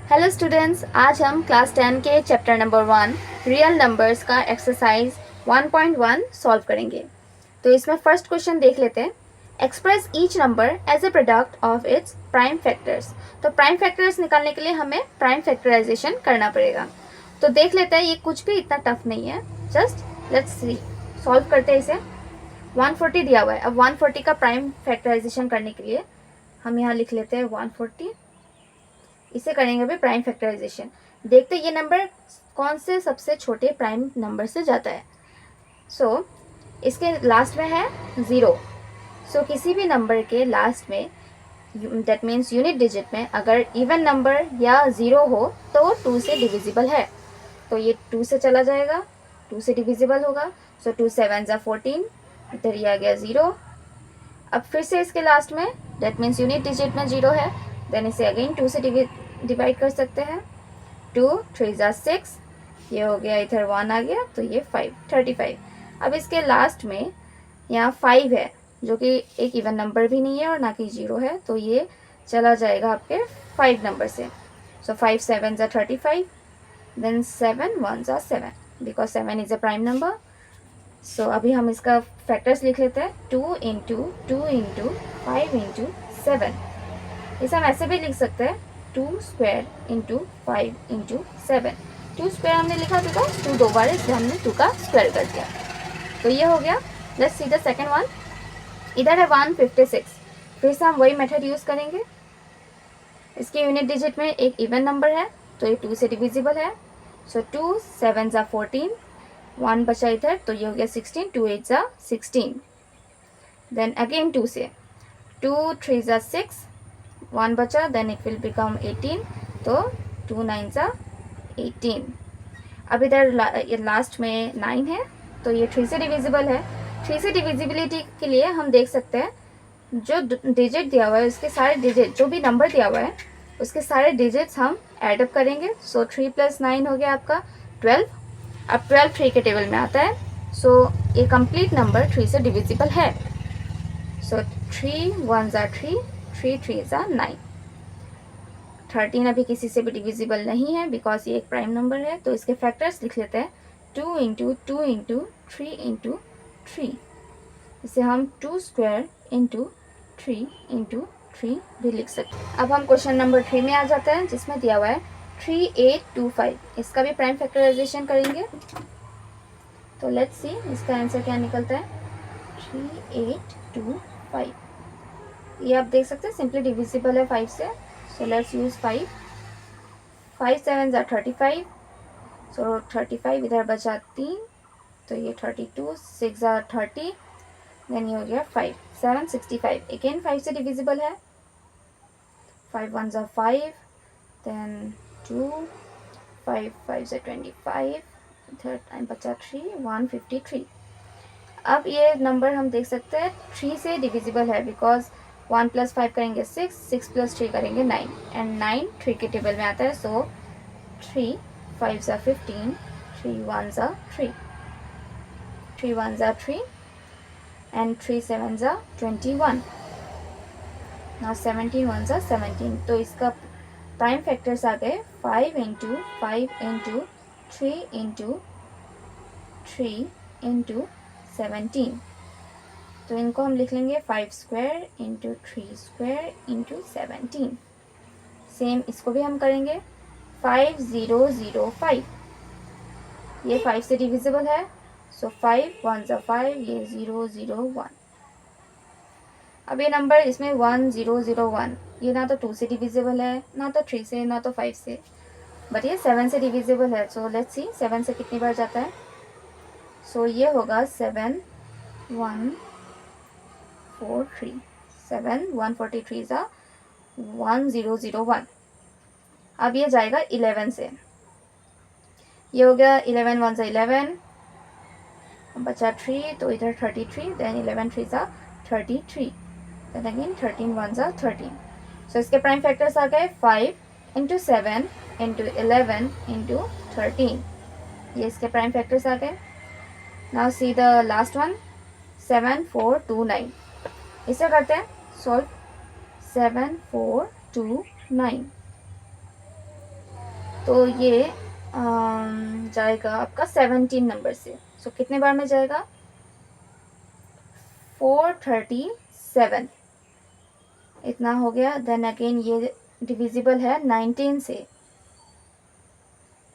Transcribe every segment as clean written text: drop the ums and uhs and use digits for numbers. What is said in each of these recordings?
Hello students, आज हम class 10 के चैप्टर नंबर 1 रियल नंबर्स का एक्सरसाइज 1.1 सॉल्व करेंगे। तो इसमें फर्स्ट क्वेश्चन देख लेते हैं। Express each number as a product of its prime factors. तो प्राइम फैक्टर्स निकालने के लिए हमें प्राइम फैक्टराइजेशन करना पड़ेगा। तो देख लेते हैं, ये कुछ भी इतना टफ नहीं है। जस्ट लेट्स सी, सॉल्व करते हैं इसे। 140 दिया हुआ है। अब 140 का प्राइम फैक्टराइजेशन करने के लिए हम यहाँ लिख लेते हैं 140। इसे करेंगे अभी प्राइम फैक्टराइजेशन। देखते ये नंबर कौन से सबसे छोटे प्राइम नंबर से जाता है। सो इसके लास्ट में है 0। सो किसी भी नंबर के लास्ट में, दैट मीन्स यूनिट डिजिट में, अगर इवन नंबर या 0 हो तो 2 से डिविजिबल है। तो ये 2 से चला जाएगा, 2 से डिविजिबल होगा। सो 2 7 ज़ा 14, इधर ये आ गया 0। अब फिर से इसके लास्ट में, दैट मीन्स यूनिट डिजिट में 0 है, देन इसे अगेन 2 से डिवाइड कर सकते हैं। 2 3 ज़ा 6, ये हो गया, इधर 1 आ गया, तो ये 5 35। अब इसके लास्ट में यहाँ 5 है, जो कि एक इवन नंबर भी नहीं है और ना कि 0 है, तो ये चला जाएगा आपके 5 नंबर से। सो 5 7 ज़ा 35, देन 7 1 ज़ा 7, because 7 is a prime number. So अभी हम इसका फैक्टर्स लिख लेते हैं। 2 इंटू 2 इंटू 5 इंटू 7। इसे हम ऐसे भी लिख सकते हैं, 2 स्क्वायर इंटू 5 इंटू 7। 2 स्क्वायर हमने लिखा बिकॉज 2 दो बार, इसलिए हमने 2 का स्क्वायर कर दिया। तो ये हो गया। Let's see the second one. इधर है 156। फिर से हम वही मेथड यूज़ करेंगे। इसके यूनिट डिजिट में एक इवन नंबर है, तो ये 2 से डिविजिबल है। सो 2 7 ज़ा 14, 1 बचा इधर, तो ये हो गया 16। 2 8 ज़ा 16, देन अगेन 2 से, 2 3 ज़ा 6, 1 बचा, देन इट विल बिकम 18, तो 2 9 ज़ा 18। अब इधर लास्ट में 9 है, तो ये 3 से डिविजिबल है। 3 से डिविजिबिलिटी के लिए हम देख सकते हैं, जो डिजिट दिया हुआ है उसके सारे डिजिट, जो भी नंबर दिया हुआ है उसके सारे डिजिट्स हम एडअप करेंगे। सो 3 + 9 हो गया आपका 12। अब 12 3 के टेबल में आता है, सो ये कंप्लीट नंबर 3 से डिविजिबल है। सो 3 1 ज़ा 3, 3 3 ज़ा 9। 13 अभी किसी से भी डिविजिबल नहीं है बिकॉज ये एक प्राइम नंबर है। तो इसके फैक्टर्स लिख लेते हैं। 2 इंटू 2 इंटू 3 इंटू 3। इसे हम 2 स्क्वायर इंटू 3 इंटू 3 भी लिख सकते हैं। अब हम क्वेश्चन नंबर 3 में आ जाते हैं, जिसमें दिया हुआ है 3825। इसका भी प्राइम फैक्टराइजेशन करेंगे। तो लेट्स सी इसका आंसर क्या निकलता है। 3825, ये आप देख सकते हैं सिंपली डिविजिबल है 5 से। So let's use 5। 5 7 ज़ा 35, सो 35 इधर बचा 3, तो ये 32। 6 ज़ा 30, देन ये हो गया 5 7 65। अगेन 5 से डिविजिबल है। 5 1 ज़ा 5, देन 2 5 5 ज़ा 25, इधर टाइम बचा 3 153। अब ये नंबर हम देख सकते हैं 3 से डिविजिबल है बिकॉज 1 + 5 करेंगे 6, 6 + 3 करेंगे 9, एंड 9 3 के टेबल में आता है। सो 3 5 ज़ा 15, 3 1 ज़ा 3, 3 1 ज़ा 3, एंड 3 7 ज़ा 21। नाउ 17 1 ज़ा 17। तो इसका प्राइम फैक्टर्स आ गए 5 इंटू 5 इंटू 3 इंटू 3 इंटू 17। तो इनको हम लिख लेंगे 5 square into 3 square into 17। Same इसको भी हम करेंगे 5 0 0 5। ये 5 से डिविजिबल है। सो 5 1 ज़ा 5, ये 0 0 1। अब ये नंबर इसमें 1 0 0 1, ये ना तो 2 से डिविजिबल है, ना तो 3 से, ना तो 5 से, बट ये 7 से डिविजिबल है। सो लेट्स सी 7 से कितनी बार जाता है। सो ये होगा 7 1 4 3, 7 143 ज़ा 1 0 0 1। अब ये जाएगा 11 से, ये हो गया 11 1 ज़ा 11, बचा 3, तो इधर 33, देन 11 3 ज़ा 33, देन अगेन 13 1 ज़ा 13। सो इसके प्राइम फैक्टर्स आ गए 5 इंटू 7 इंटू 11 इंटू 13। ये इसके प्राइम फैक्टर्स आ गए। Now see the last one, 7 4 2 9। इसे करते हैं सॉल्व। 7 4 2 9, तो ये जाएगा आपका 17 नंबर से। सो कितने बार में जाएगा? 437 इतना हो गया। देन अगेन ये डिविजिबल है 19 से,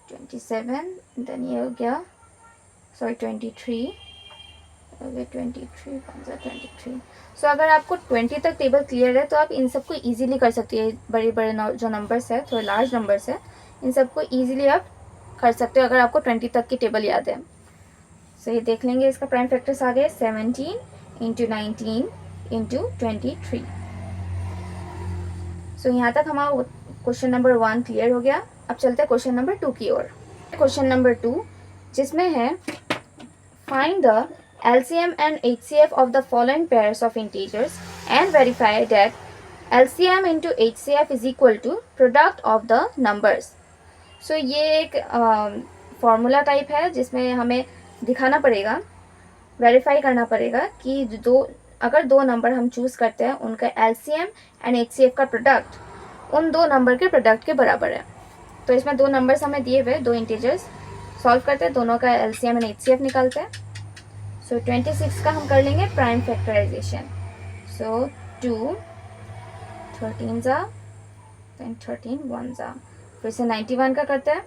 27, देन ये हो गया सॉरी 23 हो गया, 23 23। सो अगर आपको 20 तक टेबल क्लियर है तो आप इन सबको इजीली कर सकती है। बड़े बड़े जो नंबर्स है, थोड़े लार्ज नंबर्स है, इन सबको इजीली आप कर सकते हो अगर आपको 20 तक की टेबल याद है। सो ये देख लेंगे, इसका प्राइम फैक्टर्स आ गए 17 इंटू 19 इंटू 23। सो यहाँ तक हमारा क्वेश्चन नंबर 1 क्लियर हो गया। अब चलते हैं क्वेश्चन नंबर 2 की ओर। क्वेश्चन नंबर 2 जिसमें है find the LCM and HCF of the following pairs of integers and verify that LCM into HCF is equal to product of the numbers। सो ये एक फॉर्मूला टाइप है जिसमें हमें दिखाना पड़ेगा, वेरीफाई करना पड़ेगा कि अगर दो नंबर हम चूज़ करते हैं उनका LCM एंड HCF का प्रोडक्ट उन दो नंबर के प्रोडक्ट के बराबर है। तो इसमें दो नंबर्स हमें दिए हुए, दो इंटीजर्स, सॉल्व करते हैं, दोनों का LCM एंड HCF निकालते हैं। सो 26 का हम कर लेंगे प्राइम फैक्टराइजेशन। सो 2 13 जा, देन 13 1 जा, फिर से 91 का करते हैं,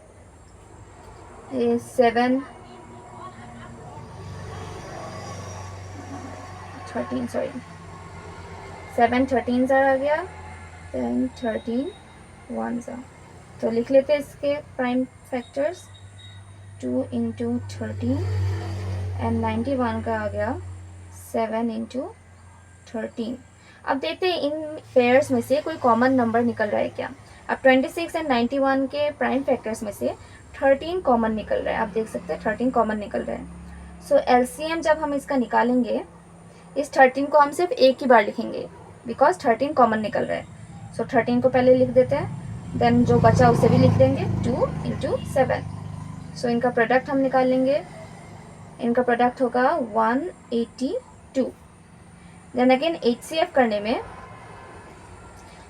7 13 सॉरी 7 13 जा आ गया, देन 13 1 जा। तो लिख लेते हैं इसके प्राइम फैक्टर्स, 2 इंटू 13 एंड 91 का आ गया 7 इंटू 13। अब देखते हैं इन पेयर्स में से कोई कॉमन नंबर निकल रहा है क्या। अब 26 एंड 91 के प्राइम फैक्टर्स में से 13 कॉमन निकल रहा है। आप देख सकते हैं 13 कॉमन निकल रहा है। सो LCM जब हम इसका निकालेंगे, इस 13 को हम सिर्फ एक ही बार लिखेंगे बिकॉज 13 कॉमन निकल रहा है। सो 13 को पहले लिख देते हैं, देन जो बचा उसे भी लिख देंगे, 2 इंटू 7। सो इनका प्रोडक्ट हम निकाल लेंगे, इनका प्रोडक्ट होगा 182। देन अगेन HCF करने में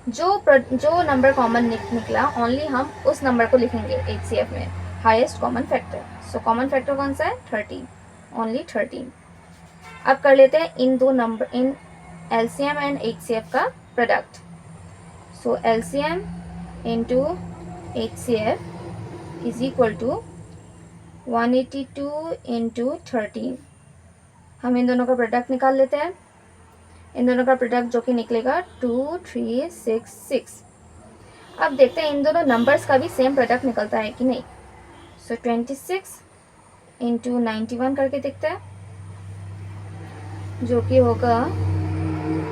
जो नंबर कॉमन निकला ओनली हम उस नंबर को लिखेंगे HCF में, highest common factor. So common factor कौन सा है? 13, ओनली 13। अब कर लेते हैं इन दो नंबर, इन LCM एंड HCF का product. So LCM into HCF is equal to 182 into 13। हम इन दोनों का प्रोडक्ट निकाल लेते हैं। इन दोनों का प्रोडक्ट जो कि निकलेगा 2366। अब देखते हैं इन दोनों नंबर्स का भी सेम प्रोडक्ट निकलता है कि नहीं। सो 26 इंटू 91 करके देखते हैं, जो कि होगा,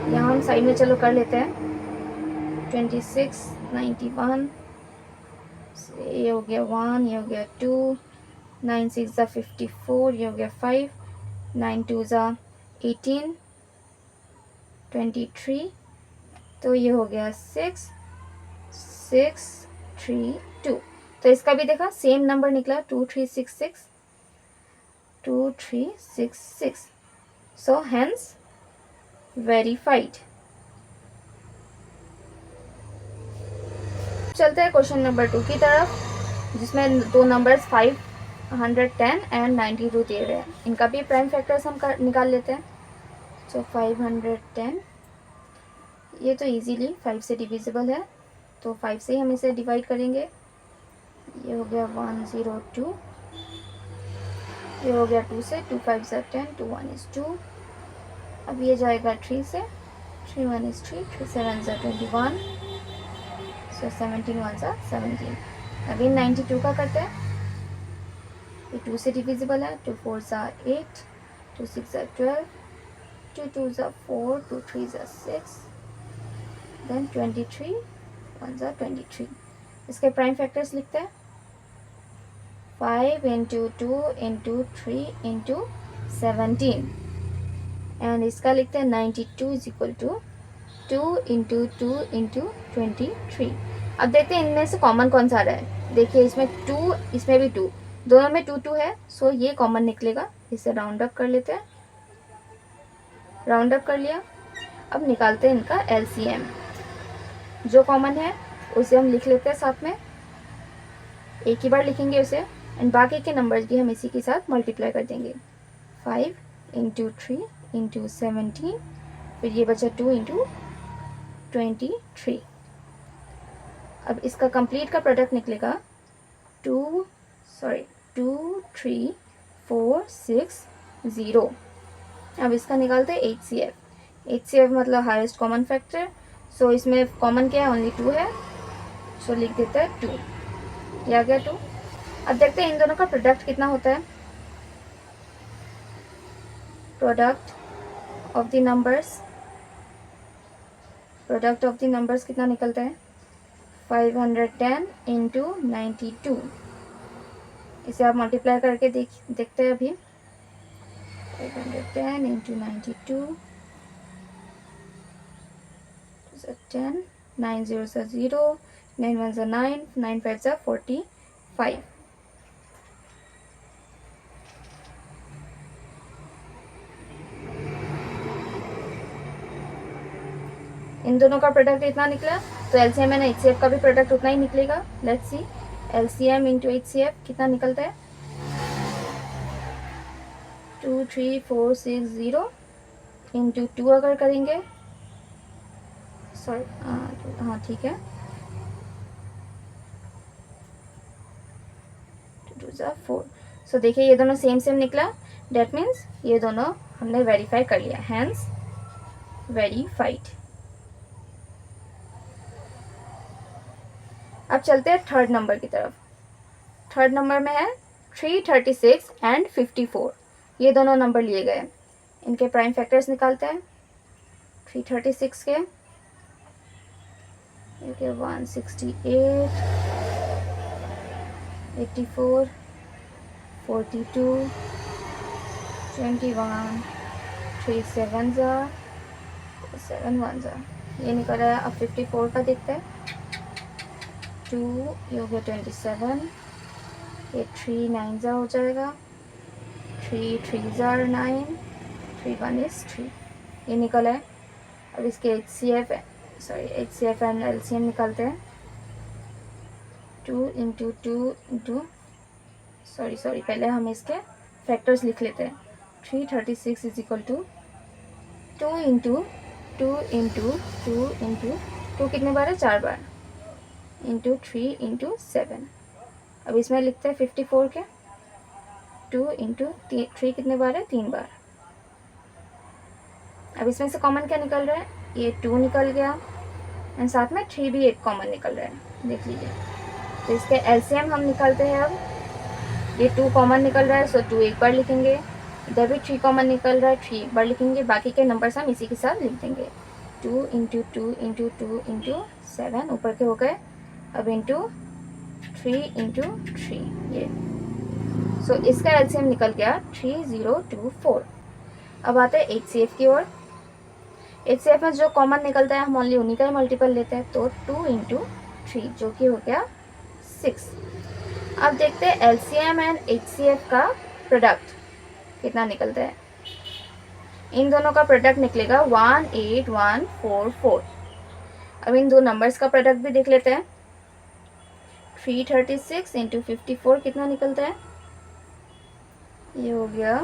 यहाँ हम साइड में चलो कर लेते हैं, 26 91, ये हो गया 1, ये हो गया 2, 9 6 ज़ा 54, ये हो गया 5, 9 2 ज़ा 18, 23, तो ये हो गया 6 6 3 2। तो इसका भी देखा सेम नंबर निकला, 2366 2366। So hence verified. चलते हैं क्वेश्चन नंबर 2 की तरफ, जिसमें दो नंबर्स 510 एंड 92 दिए हुए हैं। इनका भी प्राइम फैक्टर्स हम निकाल लेते हैं। सो 510, ये तो इजीली 5 से डिविजिबल है, तो 5 से ही हम इसे डिवाइड करेंगे। ये हो गया 102, ये हो गया 2 से, 2 5 ज़ा 10, 2 1 is 2। अब ये जाएगा 3 से, 3 1 is 3, 3 7 ज़ा 21, सो 17 1 ज़ा 17। अगेन 92 का करते हैं, ये 2 से डिविजिबल है, 2 4 ज़ा 8, 2 6 ज़ा 12, 2 2 ज़ा 4, 2 3 ज़ा 6, देन 23 1 ज़ा 23। इसके प्राइम फैक्टर्स लिखते हैं, 5 इंटू 2 इंटू 3 इंटू 17, एंड इसका लिखते हैं 92 is equal to 2 into 2 into 23। अब देखते हैं इनमें से कॉमन कौन सा आ रहा है। देखिए इसमें 2, इसमें भी 2, दोनों में 2 2 है, सो ये कॉमन निकलेगा। इसे राउंड अप कर लेते हैं, राउंड अप कर लिया। अब निकालते हैं इनका LCM। जो कॉमन है उसे हम लिख लेते हैं साथ में, एक ही बार लिखेंगे उसे, एंड बाकी के नंबर्स भी हम इसी के साथ मल्टीप्लाई कर देंगे। 5 इंटू 3 इंटू 17, फिर ये बचा 2 इंटू 23। अब इसका कंप्लीट का प्रोडक्ट निकलेगा 2 3 4 6 0। अब इसका निकालते हैं HCF। HCF मतलब हाईएस्ट कॉमन फैक्टर। सो इसमें कॉमन क्या है, ओनली 2 है, सो लिख देते हैं 2। ये आ गया 2। अब देखते हैं इन दोनों का प्रोडक्ट कितना होता है। प्रोडक्ट ऑफ द नंबर्स कितना निकलता है, 510 इंटू 92। इसे आप मल्टीप्लाई करके देखते हैं अभी। 510 इंटू 92, 10, 9 0 0, 9 1 9, 9 5 45। इन दोनों का प्रोडक्ट इतना निकला, तो एलसीएम एंड एचसीएफ का भी प्रोडक्ट उतना ही निकलेगा। Let's see, LCM into HCF कितना निकलता है, 2 3 4 6 0 इंटू 2 अगर करेंगे, सॉरी हाँ ठीक है, 2 2 4। सो देखिए ये दोनों सेम सेम निकला, डेट मीन्स ये दोनों हमने वेरीफाई कर लिया, हैंस वेरीफाइड। अब चलते हैं थर्ड नंबर की तरफ। थर्ड नंबर में है 336 एंड 54। ये दोनों नंबर लिए गए, इनके प्राइम फैक्टर्स निकालते हैं। 336 के 168, 84, 42, 21, 3 7 7 1 ये निकल आया। अब 54 का देखते हैं। 2 ये हो गया 27, ये 3 9 हो जाएगा, 3 3 9, 3 1 is 3, ये निकल है। अब इसके HCF एंड LCM निकालते हैं। 2 इंटू 2 इंटू सॉरी पहले हम इसके फैक्टर्स लिख लेते हैं। 336 is equal to 2 into 2 into 2 into 2 कितने बार है, 4 बार, इंटू 3 इंटू 7। अब इसमें लिखते हैं 54 के 2 इंटू 3 कितने बार है, 3 बार। अब इसमें से कॉमन क्या निकल रहा है, ये 2 निकल गया, एंड साथ में 3 भी एक कॉमन निकल रहा है, देख लीजिए। तो इसके एलसीएम हम निकालते हैं। अब ये 2 कॉमन निकल रहा है, सो 2 एक बार लिखेंगे, इधर भी 3 कॉमन निकल रहा है, 3 एक बार लिखेंगे, बाकी के नंबर्स हम इसी के साथ लिख देंगे। 2 इंटू 2 इंटू 2 इंटू 7 ऊपर के हो गए, अब इंटू 3 इंटू 3 ये। सो इसका एलसीएम निकल गया 3024। अब आते हैं HCF की ओर। HCF में जो कॉमन निकलता है हम ओनली उन्हीं का ही मल्टीपल लेते हैं, तो 2 इंटू 3 जो कि हो गया 6। अब देखते हैं LCM एंड HCF का प्रोडक्ट कितना निकलता है। इन दोनों का प्रोडक्ट निकलेगा 18144। अब इन दो नंबर्स का प्रोडक्ट भी देख लेते हैं। 336 इंटू 54 कितना निकलता है, ये हो गया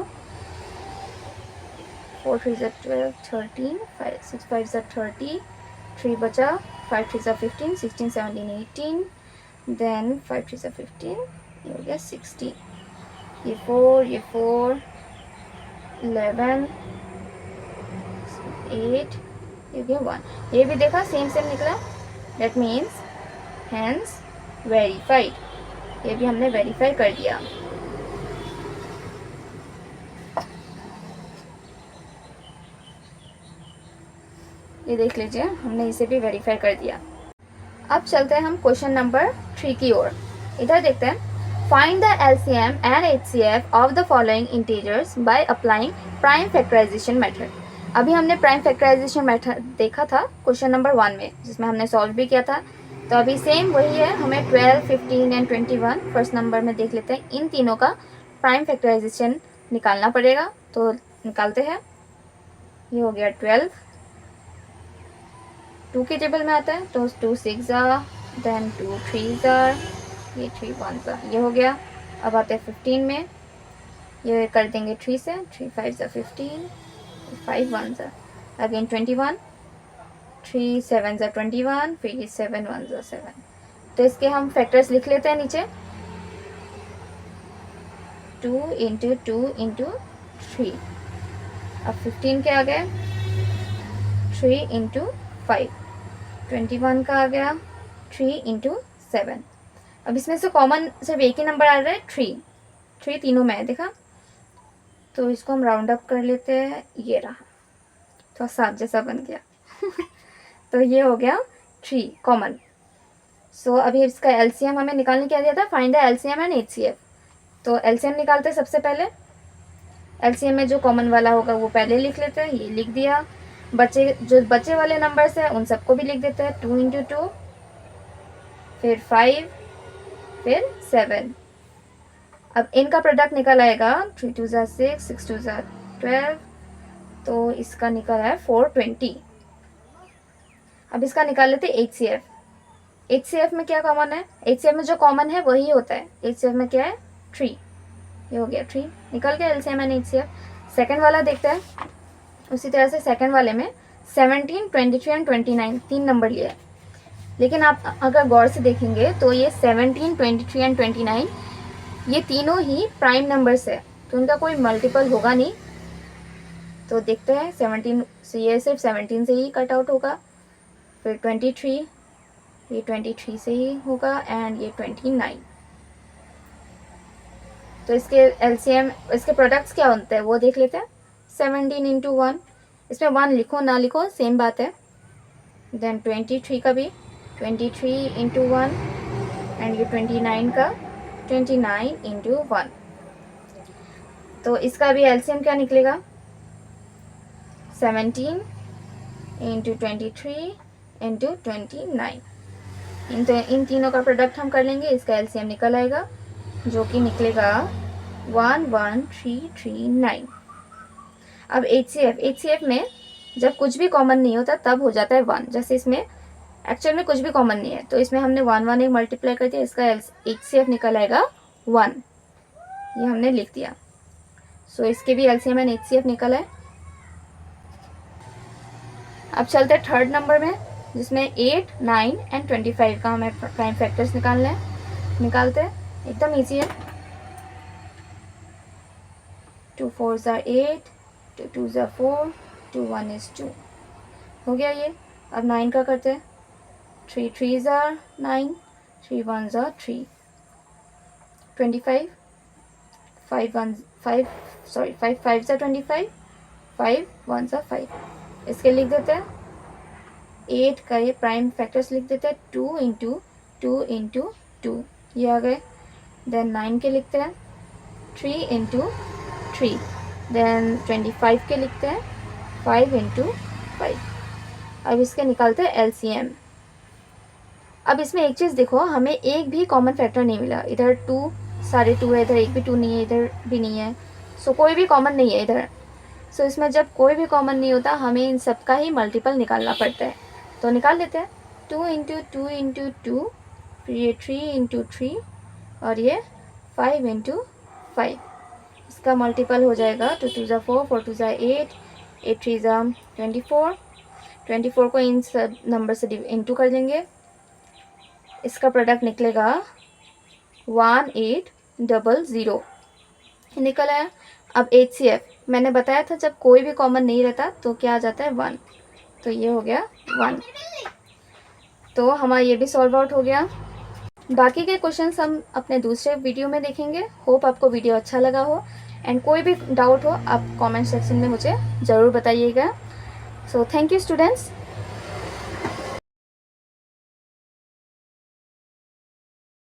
4 3 12 13, 5 6 5 30, 3 बचा, 5 3 15, 16 17 18, देन 5 3 15, ये हो गया 16, ये 4 11 8, ये हो गया 1। ये भी देखा सेम निकला, दैट मीन्स हैंस वेरीफाइड। ये भी हमने वेरीफाई कर दिया। ये देख लीजिए हमने इसे भी वेरीफाई कर दिया। अब चलते हैं हम क्वेश्चन नंबर 3 की ओर। इधर देखते हैं, find the LCM and HCF of the following integers by applying prime factorisation method. अभी हमने प्राइम फैक्टराइजेशन मेथड देखा था क्वेश्चन नंबर 1 में, जिसमें हमने सॉल्व भी किया था। तो अभी सेम वही है, हमें 12 15 एंड 21 फर्स्ट नंबर में देख लेते हैं। इन तीनों का प्राइम फैक्टराइजेशन निकालना पड़ेगा, तो निकालते हैं। ये हो गया 12, 2 के टेबल में आता है, तो 2 6 देन 2 3 ये 3 1 ये हो गया। अब आते हैं 15 में, ये कर देंगे 3 से, 3 5 15, 5 1 अगेन 21, 3 7 21, फिर ये 7 1 7। तो इसके हम फैक्टर्स लिख लेते हैं नीचे, 2 इंटू 2 इंटू 3। अब 15 के आ गए 3 इंटू 5, 21 का आ गया 3 इंटू 7। अब इसमें से कॉमन सिर्फ एक ही नंबर आ रहा है 3 तीनों में है, देखा। तो इसको हम राउंड अप कर लेते हैं, ये रहा, तो 7 जैसा बन गया तो ये हो गया 3 कॉमन। सो अभी इसका एलसीएम हमें निकालने क्या दिया था, find the LCM and HCF. तो एलसीएम निकालते हैं सबसे पहले। एलसीएम में जो कॉमन वाला होगा वो पहले लिख लेते हैं, ये लिख दिया। जो बचे वाले नंबर्स हैं उन सबको भी लिख देते हैं, 2 इंटू 2, फिर 5, फिर 7। अब इनका प्रोडक्ट निकल आएगा 3 2 6, 6 2 12, तो इसका निकल है 420। अब इसका निकाल लेते एचसीएफ। एचसीएफ में क्या कॉमन है, एचसीएफ में जो कॉमन है वही होता है। एचसीएफ में क्या है 3, ये हो गया 3, निकल गया एलसीएम एंड एचसीएफ। सेकंड वाला देखते हैं। उसी तरह से सेकंड वाले में 17 23 एंड 29 तीन नंबर लिया है, लेकिन आप अगर गौर से देखेंगे तो ये 17 23 एंड 29 ये तीनों ही प्राइम नंबर्स है, तो उनका कोई मल्टीपल होगा नहीं। तो देखते हैं 17 से ये सिर्फ 17 से ही कट आउट होगा, फिर 23 ये 23 से ही होगा, एंड ये 29। तो इसके एलसीएम, इसके प्रोडक्ट्स क्या होते हैं वो देख लेते हैं। 17 इंटू 1, इसमें 1 लिखो ना लिखो सेम बात है। देन 23 का भी 23 इंटू 1, एंड ये 29 का 29 इंटू 1। तो इसका भी एलसीएम क्या निकलेगा, 17 इंटू 23 इंटू 29। इन तीनों का प्रोडक्ट हम कर लेंगे, इसका एलसीएम निकल आएगा जो कि निकलेगा 11339। अब एचसीएफ में जब कुछ भी कॉमन नहीं होता तब हो जाता है 1। जैसे इसमें एक्चुअल में कुछ भी कॉमन नहीं है, तो इसमें हमने 1 1 एक मल्टीप्लाई कर दिया, इसका एचसीएफ निकल आएगा 1, ये हमने लिख दिया। सो इसके भी एलसीएम एंड एचसीएफ निकल है। अब चलते हैं थर्ड नंबर में, जिसमें 8 9 एंड 25 का हमें प्राइम फैक्टर्स निकालना है। निकालते हैं, एकदम ईजी है। 2 4 8, 2 2 4, 2 1 2 हो गया ये। अब 9 का करते हैं, 3 3 9, 3 1 3, 25, 5 1 5 सॉरी 5 5 25, 5 1 5। इसके लिख देते हैं 8 का ये प्राइम फैक्टर्स लिख देते हैं, 2 इंटू 2 इंटू 2 ये आ गए। देन 9 के लिखते हैं 3 इंटू 3, देन 25 के लिखते हैं 5 इंटू 5। अब इसके निकालते हैं एलसीएम। अब इसमें एक चीज़ देखो, हमें एक भी कॉमन फैक्टर नहीं मिला। इधर 2 सारे 2 है, इधर एक भी 2 नहीं है, इधर भी नहीं है। सो कोई भी कॉमन नहीं है इधर। सो इसमें जब कोई भी कॉमन नहीं होता हमें इन सब का ही मल्टीपल निकालना पड़ता है। तो निकाल लेते हैं, 2 इंटू 2 इंटू 2, फिर ये 3 इंटू 3, और ये 5 इंटू 5। इसका मल्टीपल हो जाएगा 2 2 4, 4 2 8, 8 3 24। 24 को इन सब नंबर से इंटू कर लेंगे, इसका प्रोडक्ट निकलेगा 1800 निकल आया। अब एचसीएफ मैंने बताया था जब कोई भी कॉमन नहीं रहता तो क्या आ जाता है 1, तो ये हो गया 1। तो हमारा ये भी सॉल्व आउट हो गया। बाकी के क्वेश्चंस हम अपने दूसरे वीडियो में देखेंगे। होप आपको वीडियो अच्छा लगा हो, एंड कोई भी डाउट हो आप कमेंट सेक्शन में मुझे ज़रूर बताइएगा। So thank you students.